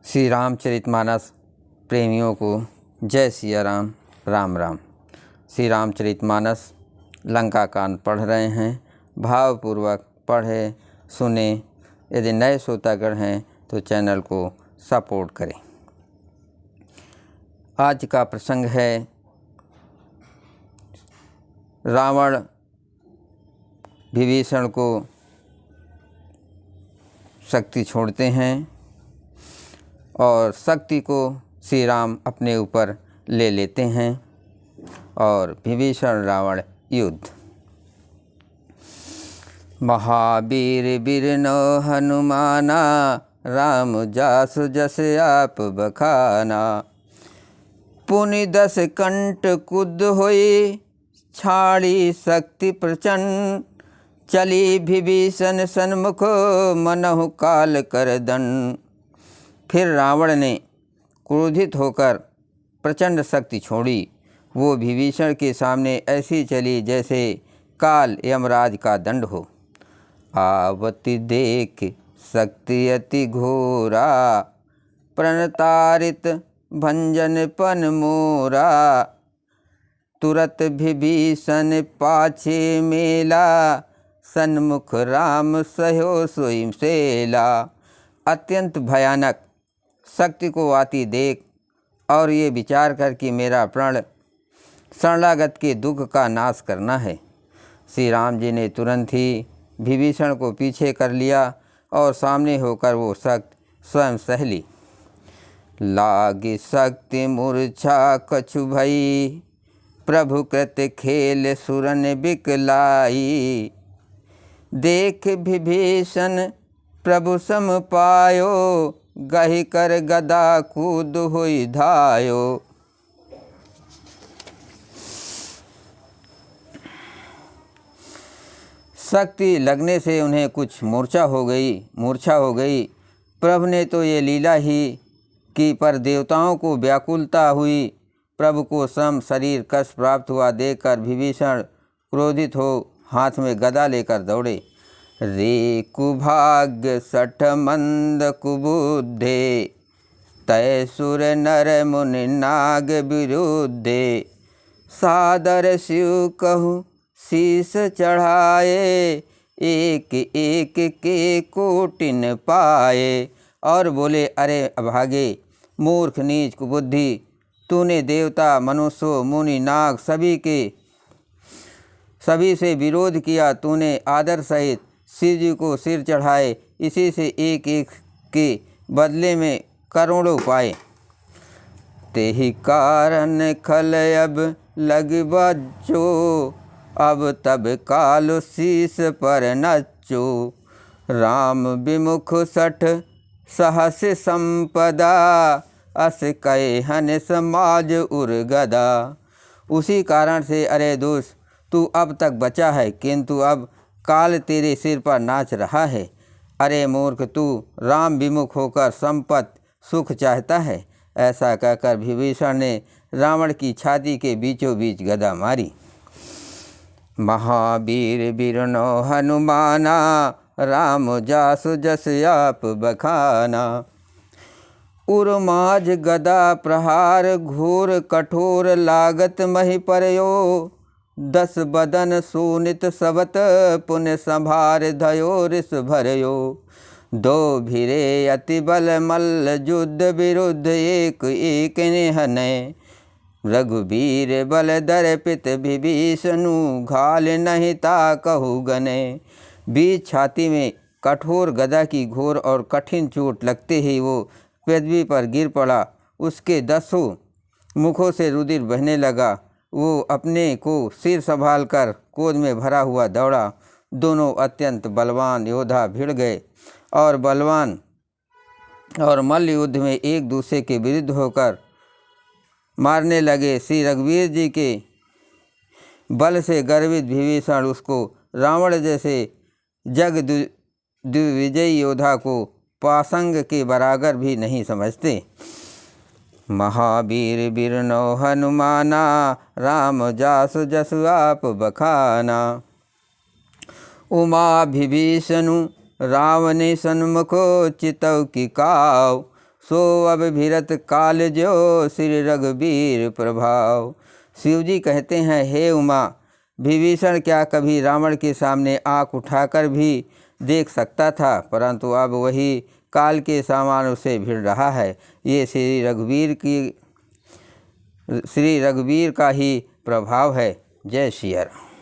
श्री रामचरितमानस प्रेमियों को जय सिया राम, राम राम। श्री रामचरितमानस लंका कांड पढ़ रहे हैं, भावपूर्वक पढ़े सुने। यदि नए श्रोतागण हैं तो चैनल को सपोर्ट करें। आज का प्रसंग है रावण विभीषण को शक्ति छोड़ते हैं और शक्ति को श्री राम अपने ऊपर ले लेते हैं और विभीषण रावण युद्ध। महावीर बिरनो हनुमाना, राम जासु जस आप बखाना। पुनि 10 कंठ कुद होई, छाड़ी शक्ति प्रचंड। चली विभीषण सन्मुख, मनहु काल कर दंड। फिर रावण ने क्रोधित होकर प्रचंड शक्ति छोड़ी। वो विभीषण के सामने ऐसी चली जैसे काल यमराज का दंड हो। आवति देख शक्ति अति घोरा, प्रणतारित भंजन पन मोरा। तुरत विभीषण पाछे मेला, सन्मुख राम सह्यो सोई सेला। अत्यंत भयानक शक्ति को आती देख और ये विचार कर कि मेरा प्रण शरणागत के दुख का नाश करना है, श्री राम जी ने तुरंत ही विभीषण को पीछे कर लिया और सामने होकर वो शक्ति स्वयं सह ली। लागी शक्ति मूर्छा कछु भई, प्रभु कृत खेल सुरन बिकलाई। देख विभीषण प्रभु सम पायो, गहि कर गदा कूद हुई धायो। शक्ति लगने से उन्हें कुछ मूर्छा हो गई। प्रभु ने तो ये लीला ही कि पर देवताओं को व्याकुलता हुई। प्रभु को सम शरीर कष्ट प्राप्त हुआ देखकर विभीषण क्रोधित हो हाथ में गदा लेकर दौड़े। रे कुभाग्य सठ मंद कुबुद्धे, तय सुर नर मुनि नाग विरुद्धे। सादर शिव कहूँ शीस चढ़ाए, एक एक के कोटिन पाए। और बोले, अरे अभागे मूर्ख नीच कुबुद्धि, तूने देवता मनुष्य मुनि नाग सभी से विरोध किया। तूने आदर सहित शिव जी को सिर चढ़ाए, इसी से एक एक के बदले में करोड़ों पाए। तेहि कारण खल अब लग बच्चो, अब तब काल शीस पर नच्चो। राम विमुख सठ सहस संपदा, अस कहे हन समाज उर्गदा। उसी कारण से अरे दोस्त, तू अब तक बचा है, किंतु अब काल तेरे सिर पर नाच रहा है। अरे मूर्ख, तू राम विमुख होकर संपत्ति सुख चाहता है। ऐसा कहकर विभीषण ने रावण की छाती के बीचों बीच गदा मारी। महावीर बिरनो हनुमाना, राम जासु जस आप बखाना। उर्माज गदा प्रहार घोर कठोर, लागत महि परयो। 10 बदन सोनित सबत, पुण्य संभार धयो रिस भरयो। 2 भिरे अति बल मल्ल, युद्ध विरुद्ध एक एक निहने। रघुबीर बल दर्पित विभीषणु, घाल नहीं ता कहु गने। बीच छाती में कठोर गदा की घोर और कठिन चोट लगते ही वो पृथ्वी पर गिर पड़ा। उसके 10 मुखों से रुधिर बहने लगा। वो अपने को सिर संभाल कर क्रोध में भरा हुआ दौड़ा। दोनों अत्यंत बलवान योद्धा भिड़ गए और बलवान और मल्ल युद्ध में एक दूसरे के विरुद्ध होकर मारने लगे। श्री रघुवीर जी के बल से गर्वित विभीषण उसको रावण जैसे जग दिग्विजयी योद्धा को पासंग के बराबर भी नहीं समझते। महावीर बिरनो हनुमाना, राम जासु जसु आप बखाना। उमा विभीषणु रावण सन्मुखो, चितौ की काव। सो अब भिरत काल जो श्री रघुबीर प्रभाव। शिव जी कहते हैं, हे उमा, विभीषण क्या कभी रावण के सामने आँख उठाकर भी देख सकता था, परंतु अब वही काल के समान उसे भिड़ रहा है। ये श्री रघुवीर का ही प्रभाव है। जय सिया राम।